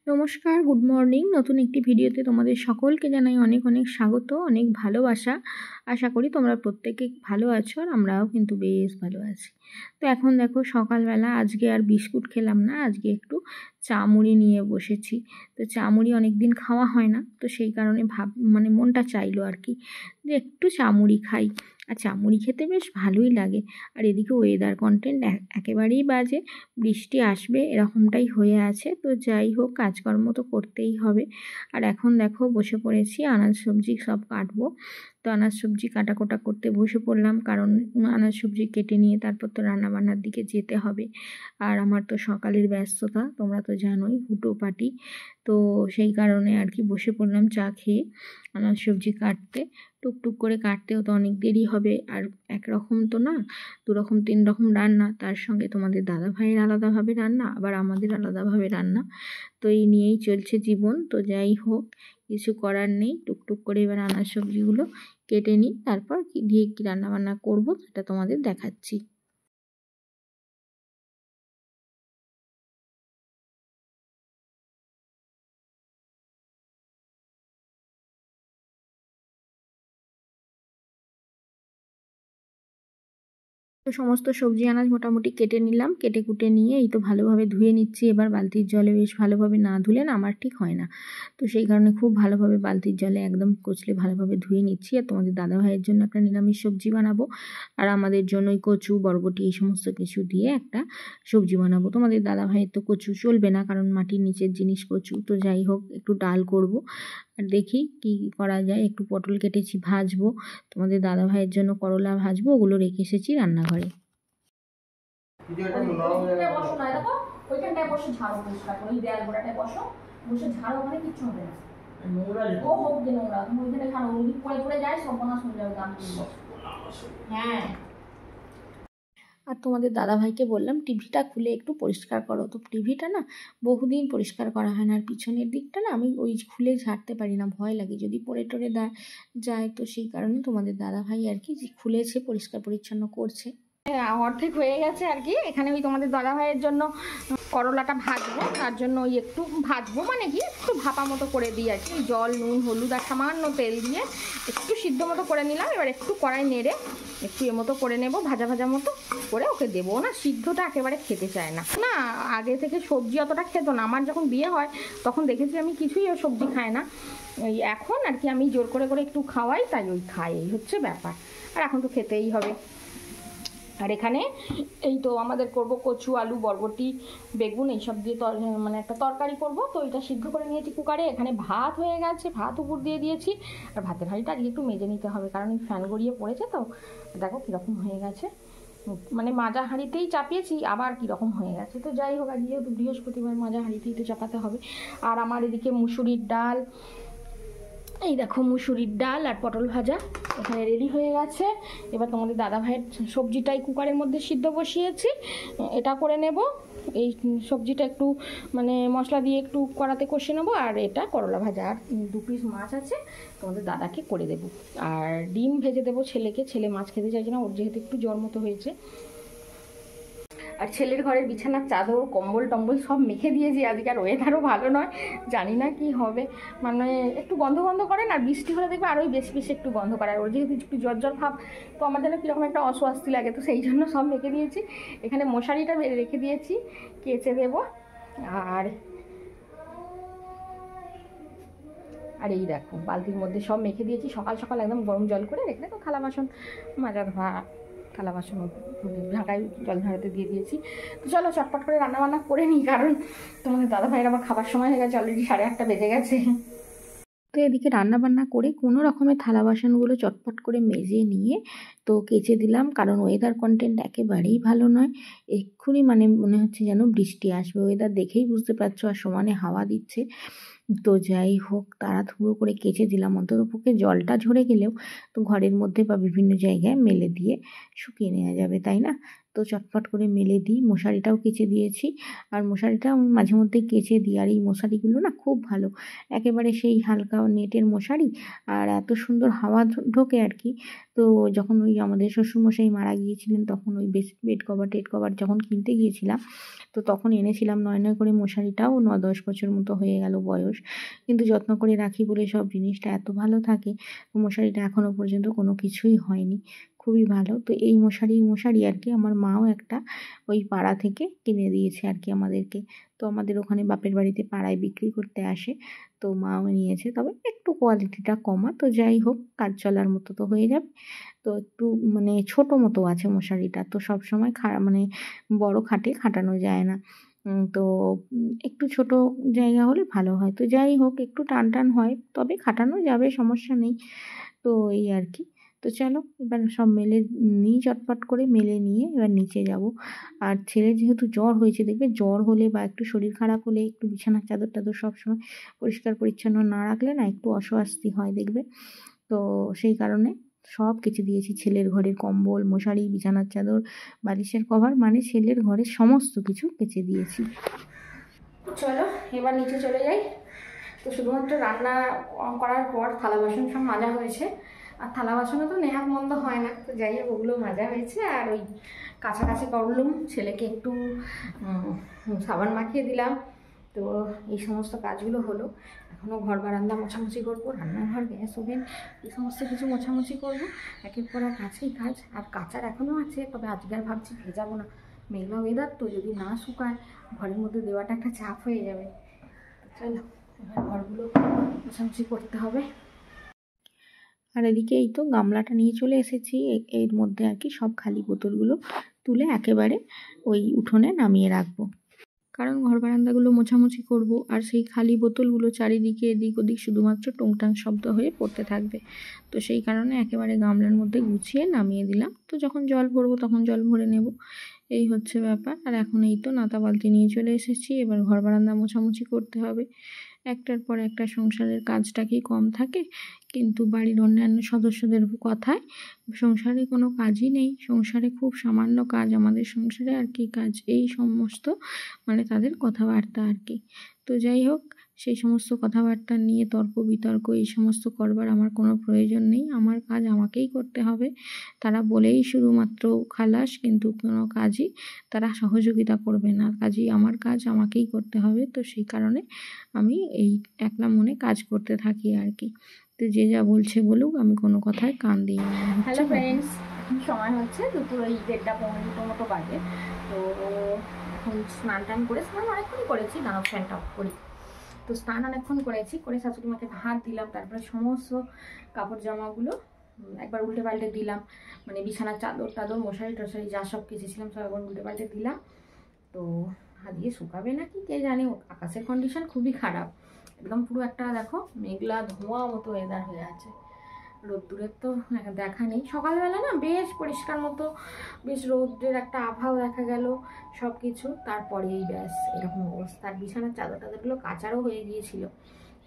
নমস্কার, good morning. নতুন একটি ভিডিওতে তোমাদের সকলকে জানাই অনেক অনেক স্বাগত, অনেক ভালোবাসা। আশা করি তোমরা প্রত্যেকে ভালো আছো, আর আমরাও কিন্তু বেশ ভালো আছি। তো এখন দেখো সকালবেলা আজকে আর বিস্কুট খেলাম না, আজকে একটু চা মুড়ি নিয়ে বসেছি। তো চা মুড়ি অনেক দিন খাওয়া হয় না, তো সেই কারণে মনটা চাইলো আর কি যে একটু চা মুড়ি খাই। আর চা মুড়ি খেতে বেশ ভালোই লাগে। আর এদিকে ওয়েদার কন্টেন্ট একেবারেই বাজে, বৃষ্টি আসবে এরকমটাই হয়ে আছে। তো যাই হোক, কাজকর্ম তো করতেই হবে। আর এখন দেখো বসে পড়েছি, আনাজ সবজি সব কাটবো। তো আনাজ সবজি কাটাকোটা করতে বসে পড়লাম, কারণ আনাজ সবজি কেটে নিয়ে তারপর তো রান্নাবান্নার দিকে যেতে হবে। আর আমার তো সকালের ব্যস্ততা তোমরা তো জানোই, হুটোপাটি। তো সেই কারণে আর কি বসে পড়লাম চা খেয়ে আনাজ সবজি কাটতে। টুকটুক করে কাটতেও তো অনেক দেরি হবে, আর একরকম তো না, দুরকম তিন রকম রান্না, তার সঙ্গে তোমাদের দাদা ভাইয়ের আলাদাভাবে রান্না, আবার আমাদের আলাদাভাবে রান্না। তো এই নিয়েই চলছে জীবন। তো যাই হোক, কিছু করার নেই, টুকটুক করে এবার আনাজ সবজিগুলো কেটে নিই, তারপর দিয়ে কী রান্নাবান্না করবো সেটা তোমাদের দেখাচ্ছি। তো সমস্ত সবজি আনাজ মোটামুটি কেটে নিলাম, কেটে কুটে নিয়ে এই তো ভালোভাবে ধুয়ে নিচ্ছি। এবার বালতির জলে বেশ ভালোভাবে না ধুলে না আমার ঠিক হয় না, তো সেই কারণে খুব ভালোভাবে বালতির জলে একদম কচলে ভালোভাবে ধুয়ে নিচ্ছি। আর তোমাদের দাদাভাইয়ের জন্য একটা নিরামিষ সবজি বানাবো, আর আমাদের জন্য ওই কচু বরবটি এই সমস্ত কিছু দিয়ে একটা সবজি বানাবো। তোমাদের দাদাভাইয়ের তো কচু চলবে না, কারণ মাটির নিচের জিনিস কচু। তো যাই হোক, একটু ডাল করব। আর দেখি কি করা যায়। একটু পটল কেটেছি, ভাজবো। তোমাদের দাদাভাইয়ের জন্য করলা ভাজবো, ওগুলো রেখে এসেছি রান্নাঘরে। ওইখানটায় বসে ঝাড়ো পরিষ্কার করে, ওই দেয়াল গোড়াটায় বসো, বসে ঝাড়ো, ওখানে কিচ্ছু হবে না। ও হোক যে নোংরা, তুমি ওইখানে ঝাড়ো, ওই পড়ে পড়ে যায়, সব বনাশ হয়ে যাবে দাম। হ্যাঁ। আর তোমাদের দাদাভাইকে বললাম টিভিটা খুলে একটু পরিষ্কার করো। তো টিভিটা না বহুদিন পরিষ্কার করা হয় না, আর পিছনের দিকটা না আমি ওই খুলে ঝাড়তে পারি না, ভয় লাগে যদি পড়ে টরে যায়। তো সেই কারণে তোমাদের দাদাভাই আর কি খুলেছে, পরিষ্কার পরিচ্ছন্ন করছে। অর্ধেক হয়ে গেছে আর কি। এখানে ওই তোমাদের দাদাভাইয়ের জন্য করলাটা ভাজবো, তার জন্য ওই একটু ভাজবো, মানে কি একটু ভাপা মতো করে দিই আর কি। জল, নুন, হলুদ আর সামান্য তেল দিয়ে একটু সিদ্ধ মতো করে নিলাম। এবার একটু কড়াই নেড়ে একটু মতো করে নেব, ভাজা ভাজা মতো করে ওকে দেবো। না সিদ্ধটা একেবারে খেতে চায় না, না আগে থেকে সবজি অতটা খেত না। আমার যখন বিয়ে হয় তখন দেখেছি আমি কিছুই ও সবজি খায় না, ওই এখন আর কি আমি জোর করে করে একটু খাওয়াই, তাই ওই খায়, এই হচ্ছে ব্যাপার। আর এখন তো খেতেই হবে। আর এখানে এই তো আমাদের করব কচু, আলু, বরবটি, বেগুন এইসব দিয়ে মানে একটা তরকারি করব। তো এটা সিদ্ধ করে নিয়েছি কুকারে। এখানে ভাত হয়ে গেছে, ভাত উপর দিয়ে দিয়েছি। আর ভাতের হাঁড়িটা আজকে একটু মেজে নিতে হবে, কারণ এই ফ্যান গড়িয়ে পড়েছে। তো দেখো কীরকম হয়ে গেছে, মানে মাজা হাঁড়িতেই চাপিয়েছি, আবার কীরকম হয়ে গেছে। তো যাই হোক, আজকে যেহেতু বৃহস্পতিবার, মাজা হাঁড়িতেই তো চাপাতে হবে। আর আমার এদিকে মুসুরির ডাল, এই দেখো মুসুরির ডাল আর পটল ভাজা এখানে রেডি হয়ে গেছে। এবার তোমাদের দাদাভাইয়ের সবজিটাই কুকারের মধ্যে সিদ্ধ বসিয়েছি, এটা করে নেব। এই সবজিটা একটু মানে মশলা দিয়ে একটু কড়াতে কষে নেবো। আর এটা করলা ভাজা, আর 2 পিস মাছ আছে, তোমাদের দাদাকে করে দেবো। আর ডিম ভেজে দেবো ছেলেকে, ছেলে মাছ খেতে চাইছে না, ওর যেহেতু একটু জ্বর মতো হয়েছে। আর ছেলের ঘরের বিছানার চাদর, কম্বল টম্বল সব মেখে দিয়েছি আজকে। আর ওয়েদারও ভালো নয়, জানি না কি হবে, মানে একটু গন্ধ গন্ধ করেন। আর বৃষ্টি হলে দেখবে আরোই বেশি বেশি একটু গন্ধ করে। আর ওর যেহেতু একটু জ্বর জ্বর ভাব, তো আমার যেন কীরকম একটা অস্বস্তি লাগে, তো সেই জন্য সব মেখে দিয়েছি। এখানে মশারিটা রেখে দিয়েছি, কেচে দেবো। আর আর এই দেখো বালতির মধ্যে সব মেখে দিয়েছি, সকাল সকাল একদম গরম জল করে রেখে তো থালা বাসন মাজা ধোয়া, থালা বাসন ঢাকায় জল ঝাড়াতে দিয়ে দিয়েছি। তো চলো চটপট করে রান্নাবান্না করে নিই, কারণ তোমাদের দাদাভাইয়ের আবার খাবার সময় হয়ে গেছে, অলরেডি 8:30 বেজে গেছে। তো এদিকে রান্নাবান্না করে কোনো রকমের থালা বাসনগুলো চটপট করে মেজে নিয়ে তো কেচে দিলাম, কারণ ওয়েদার কন্টেন্ট একেবারেই ভালো নয়। এক্ষুনি মানে মনে হচ্ছে যেন বৃষ্টি আসবে, ওয়েদার দেখেই বুঝতে পারছো, আর সমানে হাওয়া দিচ্ছে। তো যাই হোক, তাড়াহুড়ো করে কেচে দিলাম, অন্ততপক্ষে জলটা ঝরে গেলেও তো ঘরের মধ্যে বা বিভিন্ন জায়গায় মেলে দিয়ে শুকিয়ে নেওয়া যাবে, তাই না? তো চটপট করে মেলে দিই। মশারিটাও কেচে দিয়েছি, আর মশারিটা আমি মাঝে মধ্যেই কেচে দিই। আর এই মশারিগুলো না খুব ভালো, একেবারে সেই হালকা নেটের মশারি, আর এত সুন্দর হাওয়া ঢোকে আর কি। তো যখন ওই আমাদের শ্বশুরমশাই মারা গিয়েছিলেন তখন ওই বেড কভার টেড কভার যখন কিনতে গিয়েছিলাম, তো তখন এনেছিলাম 9 করে মশারিটাও 9-10 বছর মতো হয়ে গেল বয়স, কিন্তু যত্ন করে রাখি বলে সব জিনিসটা এত ভালো থাকে। মশারিটা এখনও পর্যন্ত কোনো কিছুই হয়নি, খুবই ভালো। তো এই মশারি আর কি আমার মাও একটা ওই পাড়া থেকে কিনে দিয়েছে আর কি আমাদেরকে। তো আমাদের ওখানে বাপের বাড়িতে পাড়ায় বিক্রি করতে আসে, তো মাও নিয়েছে, তবে একটু কোয়ালিটিটা কমা। তো যাই হোক, কাজ চলার মতো তো হয়ে যাবে। তো একটু মানে ছোটো মতো আছে মশারিটা, তো সবসময় মানে বড় খাটে খাটানো যায় না। তো একটু ছোট জায়গা হলে ভালো হয়। তো যাই হোক, একটু টান হয়, তবে খাটানো যাবে, সমস্যা নেই। তো এই আর কি। তো চলো এবার সব মেলে নিই, চটপট করে মেলে নিয়ে এবার নিচে যাব। আর ছেলের যেহেতু জ্বর হয়েছে, দেখবে জ্বর হলে বা একটু শরীর খারাপ হলে একটু বিছানার চাদর টাদর সবসময় পরিষ্কার পরিচ্ছন্ন না রাখলে না একটু অস্বস্তি হয় দেখবে। তো সেই কারণে সব কেচে দিয়েছি, ছেলের ঘরের কম্বল, মশারি, বিছানার চাদর, বালিশের কভার, মানে ছেলের ঘরের সমস্ত কিছু কেচে দিয়েছি। চলো এবার নিচে চলে যাই। তো শুধুমাত্র রান্না করার পর থালা বাসন সব মাজা হয়েছে, আর থালা বাসনও তো নেহাত মন্দ হয় না, তো যাই হোক ওগুলো মাজা হয়েছে। আর ওই কাছাকাছি করলুম, ছেলেকে একটু সাবান মাখিয়ে দিলাম। তো এই সমস্ত কাজগুলো হলো। এখনও ঘর বারান্দা মোছামুছি করবো, রান্নাঘর, গ্যাস ওভেন, এই সমস্ত কিছু মোছামুছি করবো। একের পর এক আছেই কাজ, আর কাচার এখনও আছে, তবে আজকে আর ভাবছি ভেজাবো না, মেঘলা ওয়েদার তো, যদি না শুকায় ঘরের মধ্যে দেওয়াটা একটা চাপ হয়ে যাবে। চলো এবার ঘরগুলো মোছামুছি করতে হবে। আর এদিকে এই তো গামলাটা নিয়ে চলে এসেছি, এর মধ্যে আর কি সব খালি বোতলগুলো তুলে একেবারে ওই উঠোনে নামিয়ে রাখবো, কারণ ঘর বারান্দাগুলো মোছামুছি করব। আর সেই খালি বোতলগুলো চারিদিকে এদিক ওদিক শুধুমাত্র টুংটাং শব্দ হয়ে পড়তে থাকবে। তো সেই কারণে একেবারে গামলার মধ্যে গুছিয়ে নামিয়ে দিলাম। তো যখন জল ভরবো তখন জল ভরে নেব, এই হচ্ছে ব্যাপার। আর এখন এই তো নাতা বালতি নিয়ে চলে এসেছি, এবার ঘর বারান্দা মোছামুছি করতে হবে। একটার পর একটা সংসারের কাজটা কি কম থাকে, কিন্তু বাড়ির অন্যান্য সদস্যদের কথায় সংসারে কোনো কাজই নেই। সংসারে খুব সামান্য কাজ, আমাদের সংসারে আর কি কাজ, এই সমস্ত মানে তাদের কথাবার্তা আর কি। তো যাই হোক, সেই সমস্ত কথাবার্তা নিয়ে তর্ক বিতর্ক এই সমস্ত করবার আমার কোনো প্রয়োজন নেই। আমার কাজ আমাকেই করতে হবে। তারা বলেই শুধুমাত্র খালাস, কিন্তু কোনো কাজই তারা সহযোগিতা করবে না, কাজেই আমার কাজ আমাকেই করতে হবে। তো সেই কারণে আমি এই একলা মনে কাজ করতে থাকি আর কি। তো যে যা বলছে বলুক, আমি কোনো কথায় কান দিই না। হ্যালো ফ্রেন্ডস, এখন সময় হচ্ছে দুপুর ওই 1:30-1:45 মতো বাজে। তো এখন স্নান টান করে, স্নান অনেকক্ষণই করেছি, দাঁড়াও ফ্যানটা অফ করি। তো স্নান অনেকক্ষণ করেছি, করে শাশুড়ি মাকে ভাত দিলাম, তারপরে সমস্ত কাপড় জামাগুলো একবার উল্টে পাল্টে দিলাম, মানে বিছানার চাদর টাদর মশারি টশারি যা সব কেচেছিলাম সব একবার উল্টে পাল্টে দিলাম। তো হাত দিয়ে শুকাবে নাকি কে জানে, আকাশের কন্ডিশন খুবই খারাপ, একদম পুরো একটা দেখো মেঘলা ধোঁয়া মতো ওয়েদার হয়ে আছে। রোদ্দুরের তো দেখা নেই, সকালবেলা না বেশ পরিষ্কার মতো, বেশ রোদ্রের একটা আভাও দেখা গেল সব কিছু, তারপরে এই ব্যাস এরকম অবস্থা। আর বিছানার চাদর টাদরগুলো কাচারও হয়ে গিয়েছিল,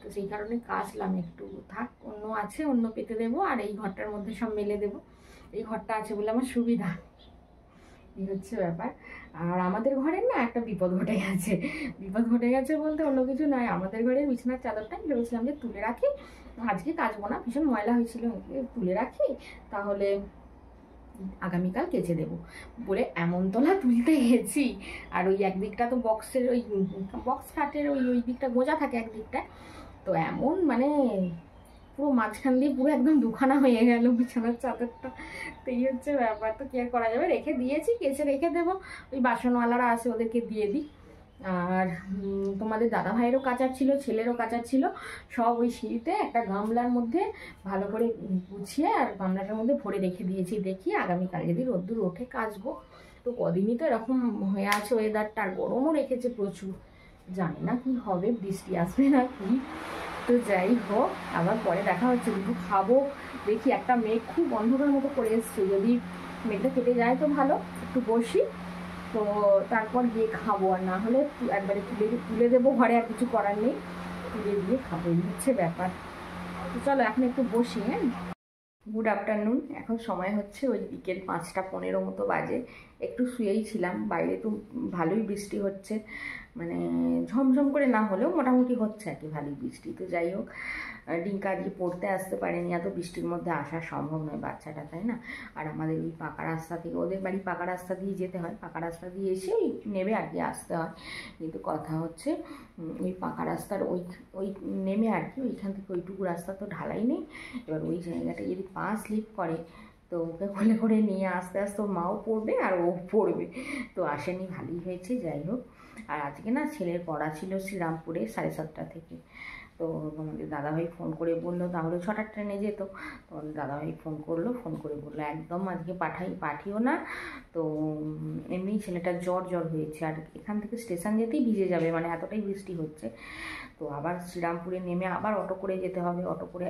তো সেই কারণে কাচলাম একটু, থাক অন্য আছে অন্য পেতে দেবো, আর এই ঘরটার মধ্যে সব মেলে দেবো। এই ঘরটা আছে বলে আমার সুবিধা, এই হচ্ছে ব্যাপার। আর আমাদের ঘরের না একটা বিপদ ঘটে গেছে, বিপদ ঘটে গেছে বলতে অন্য কিছু নয়, আমাদের ঘরের বিছানার চাদরটা ভেবেছিলাম যে তুলে রাখি, আজকে কাচবো না, ভীষণ ময়লা হয়েছিল, তুলে রাখি তাহলে আগামীকাল কেচে দেবো বলে এমন তলা তুলতে গেছি। আর ওই একদিকটা তো বক্সের ওই বক্স খাটের ওই দিকটা গোজা থাকে একদিকটা, তো এমন মানে পুরো মাঝখান দিয়ে পুরো একদম দুখানা হয়ে গেল বিছানার চাদরটা। তো এই হচ্ছে ব্যাপার, তো কি আর করা যাবে, রেখে দিয়েছি, কেচে রেখে দেবো, ওই বাসনওয়ালারা আছে ওদেরকে দিয়ে দিই। আর তোমাদের দাদা ভাইয়েরও কাচার ছিল, ছেলেরও কাচার ছিল, সব ওই সিঁড়িতে একটা গামলার মধ্যে ভালো করে গুছিয়ে আর গামলাটার মধ্যে ভরে রেখে দিয়েছি, দেখি আগামীকাল যদি রোদ্দুর ওঠে কাচবো। তো কদিনই তো এরকম হয়ে আছে ওয়েদারটা, আর গরমও রেখেছে প্রচুর, জানি না কি হবে, বৃষ্টি আসবে না কি। তো যাই হোক, আবার পরে দেখা হচ্ছে, দুটো খাবো, দেখি একটা মেঘ খুব অন্ধকার মতো করে এসছে, যদি মেঘটা কেটে যায় তো ভালো, একটু বসি, তো তারপর গিয়ে খাবো, আর না হলে একবারে তুলে দেবো ঘরে, আর কিছু করার নেই, তুলে দিয়ে খাবো, এই হচ্ছে ব্যাপার। তো চলো এখন একটু বসি, হ্যাঁ। Good afternoon. এখন সময় হচ্ছে ওই বিকেল 5টা 15 মতো বাজে। একটু শুয়েই ছিলাম, বাইরে তো ভালোই বৃষ্টি হচ্ছে, মানে ঝমঝম করে না হলেও মোটামুটি হচ্ছে আর কি, ভালোই বৃষ্টি। তো যাই হোক, ডিঙ্কা আজকে পড়তে আসতে পারেনি, এত বৃষ্টির মধ্যে আসা সম্ভব নয় বাচ্চাটা, তাই না? আর আমাদের ওই পাকা রাস্তা থেকে, ওদের বাড়ি পাকা রাস্তা দিয়ে যেতে হয়, পাকা রাস্তা দিয়ে এসে ওই নেমে আর কি আসতে হয়। কিন্তু কথা হচ্ছে ওই পাকা রাস্তার ওই ওই নেমে আর কি ওইখান থেকে ওইটুকু রাস্তা তো ঢালাই নেই। এবার ওই জায়গাটা যদি পা স্লিপ করে তো ওকে কোলে করে নিয়ে আস্তে আস্তে ওর মাও পড়বে আর ও পড়বে। তো আসেনি, ভালোই হয়েছে। যাই হোক, আর আজকে না ছেলের পড়া ছিল শ্রীরামপুরে 7:30 থেকে। তো আমাদের দাদাভাই ফোন করে বললো, তাহলে 6টার ট্রেনে যেত। তো দাদাভাই ফোন করে বললো একদম আজকে পাঠিও না। তো এমনি ছেলেটার জ্বর হয়েছে, আর এখান থেকে স্টেশন যেতেই ভিজে যাবে, মানে এতটাই বৃষ্টি হচ্ছে। তো আবার শ্রীরামপুরে নেমে আবার অটো করে যেতে হবে, অটো করে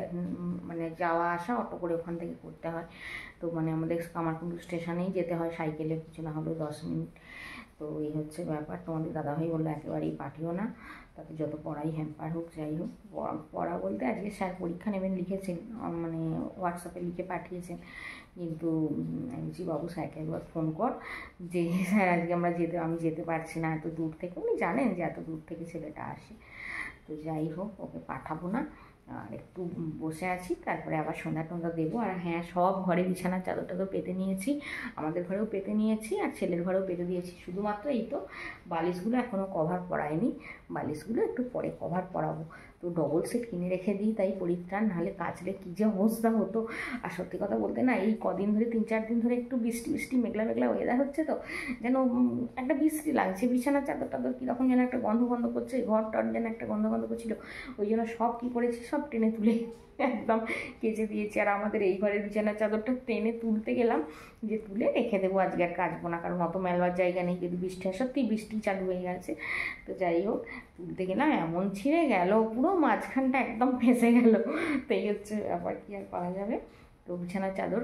মানে যাওয়া আসা অটো করে ওখান থেকে করতে হয়। তো মানে আমাদের কামারকুণ্ডু স্টেশনেই যেতে হয়, সাইকেলে কিছু না হলেও 10 মিনিট। তো এই হচ্ছে ব্যাপার। তোমাদের দাদাভাই বললো একেবারেই পাঠিও না, তাতে যত পড়াই হ্যাম্পার হোক। যাই হোক, পড়া বলতে আজকে স্যার পরীক্ষা নেবেন লিখেছেন, মানে হোয়াটসঅ্যাপে লিখে পাঠিয়েছেন। কিন্তু আমি বলছি বাবু স্যারকে একবার ফোন কর যে স্যার আজকে আমি যেতে পারছি না এত দূর থেকে। উনি জানেন যে এত দূর থেকে ছেলেটা আসে। তো যাই হোক, ওকে পাঠাবো না, আর একটু বসে আছি, তারপরে আবার সন্ধ্যা টন্ধা দেবো। আর হ্যাঁ, সব ঘরে বিছানার চাদর টাদর পেতে নিয়েছি, আমাদের ঘরেও পেতে নিয়েছি আর ছেলের ঘরেও পেতে দিয়েছি। শুধুমাত্র এই তো বালিশগুলো এখনও কভার পরাইনি, বালিশগুলো একটু পরে কভার পরাবো। তো ডবল সেট কিনে রেখে দিই, তাই পরিত্রাণ, নাহলে কাচলে কী যে অবস্থা হতো। আর সত্যি কথা বলতে না, এই কদিন ধরে 3-4 দিন ধরে একটু বৃষ্টি মেঘলা ওয়েদার হচ্ছে, তো যেন একটা বৃষ্টি লাগছে, বিছানার চাদর টাদর কীরকম যেন একটা গন্ধ করছে, ঘর টর যেন একটা গন্ধ করছিল। ওই জন্য সব কী করেছি, সব টেনে তুলে একদম কেচে দিয়েছি। আর আমাদের এই ঘরের বিছানার চাদরটা টেনে তুলতে গেলাম যে তুলে রেখে দেবো, আজকে আর কাচবো না, কারণ অত মেলবার জায়গা নেই, যদি বৃষ্টি হয়। সত্যি বৃষ্টি চালু হয়ে গেছে। তো যাই হোক, তুলতে গেলাম এমন ছিঁড়ে গেল, পুরো মাঝখানটা একদম ফেঁসে গেল। তো এই হচ্ছে ব্যাপার, কি আর করা যাবে। তো বিছানার চাদর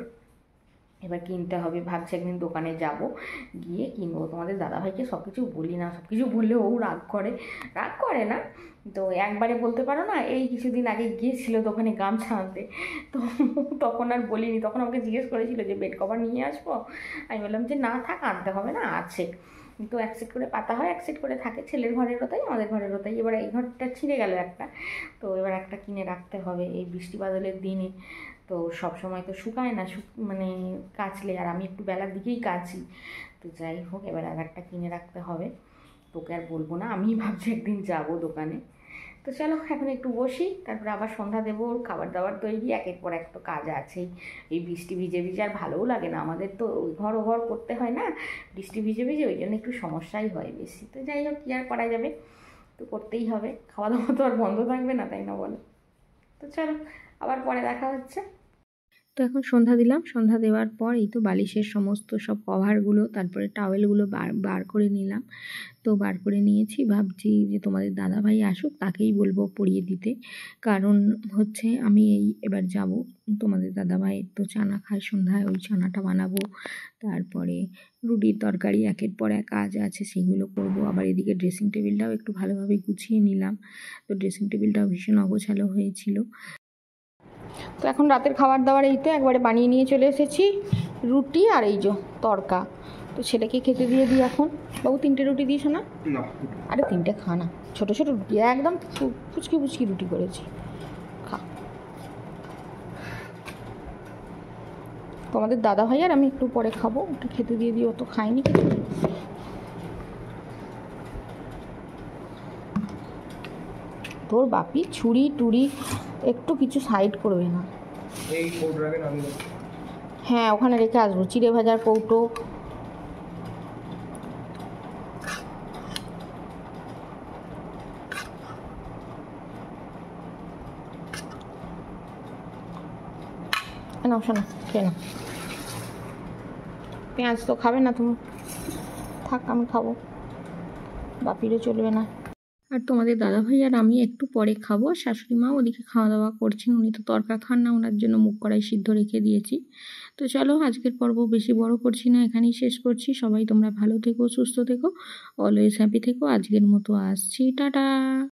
এবার কিনতে হবে, ভাবছি একদিন দোকানে যাব, গিয়ে কিনবো। তোমাদের দাদাভাইকে সব কিছু বলি না, সব কিছু বললে ও রাগ করে না, তো একবারে বলতে পারো না। এই কিছুদিন আগে গিয়েছিল দোকানে গামছা আনতে, তো তখন আর বলিনি। তখন আমাকে জিজ্ঞেস করেছিল যে বেড কভার নিয়ে আসবো। আমি বললাম যে না থাক, আনতে হবে না, আছে। তো এক সেট করে পাতা হয়, এক সেট করে থাকে, ছেলের ঘরেরও তাই আমাদের ঘরেরও তাই। এবার এই ঘরটা ছিঁড়ে গেল একটা, তো এবার একটা কিনে রাখতে হবে এই বৃষ্টি বাদলের দিনে। তো সব সময় তো শুকায় না, মানে কাচলে, আর আমি একটু বেলার দিকেই কাচি। তো যাই হোক, এবার আর একটা কিনে রাখতে হবে। তোকে আর বলবো না, আমি ভাবছি একদিন যাব দোকানে। তো চলো এখন একটু বসি, তারপরে আবার সন্ধ্যা দেবো, খাবার দাবার তৈরি, একের পর এক তো কাজ আছেই। এই বৃষ্টি ভিজে আর ভালোও লাগে না, আমাদের তো ওই ঘর ও ঘর করতে হয় না, বৃষ্টি ভিজে ওই জন্য একটু সমস্যাই হয় বেশি। তো যাই হোক, কী আর করা যাবে, তো করতেই হবে, খাওয়া দাওয়া তো আর বন্ধ থাকবে না, তাই না বলো? তো চলো, আবার পরে দেখা হচ্ছে। তো এখন সন্ধ্যা দিলাম, সন্ধ্যা দেওয়ার পর এই তো বালিশের সমস্ত সব কভারগুলো, তারপরে টাওয়েলগুলো বার করে নিলাম। তো বার করে নিয়েছি, ভাবছি যে তোমাদের দাদাভাই আসুক, তাকেই বলবো পরিয়ে দিতে। কারণ হচ্ছে আমি এবার যাব, তোমাদের দাদাভাই তো চানা খায় সন্ধ্যায়, ওই চানাটা বানাবো। তারপরে রুটির তরকারি একের পর এক কাজ আছে, সেগুলো করব। আবার এদিকে ড্রেসিং টেবিলটাও একটু ভালোভাবে গুছিয়ে নিলাম। তো ড্রেসিং টেবিলটাও ভীষণ অগোছালো হয়েছিল। তো এখন রাতের খাবার দাবার এই তো একবারে বানিয়ে নিয়ে চলে এসেছি, রুটি আর এই যে তরকা। তো ছেলেকে খেতে দিয়ে দিই এখন। বাবু 3টে রুটি দিস না? আরে 3টে খা না, ছোটো ছোটো রুটি, একদম ফুচকি রুটি করেছি, খা। তোমাদের দাদা ভাই আর আমি একটু পরে খাবো, একটু খেতে দিয়ে দিই, ও তো খায়নি কিছু। তোর বাপি ছুরি টুরি একটু কিছু সাইড করবে না। হ্যাঁ, ওখানে রেখে আসবো, চিড়ে ভাজার কৌটো। নাও শোনো, খেয়ে নাও। পেঁয়াজ তো খাবে না তুমি, থাক আমি খাবো, বাপিরও চলবে না। আর তোমাদের দাদাভাই আর আমি একটু পরে খাবো। শাশুড়ি মা ওদিকে খাওয়া দাওয়া করছেন, উনি তো তরকা খান না, ওনার জন্য মুগ কড়াই সিদ্ধ রেখে দিয়েছি। তো চলো, আজকের পর্ব বেশি বড় করছি না, এখানেই শেষ করছি। সবাই তোমরা ভালো থেকো, সুস্থ থেকো, অলওয়েজ হ্যাপি থেকো। আজকের মতো আসছি, টাটা।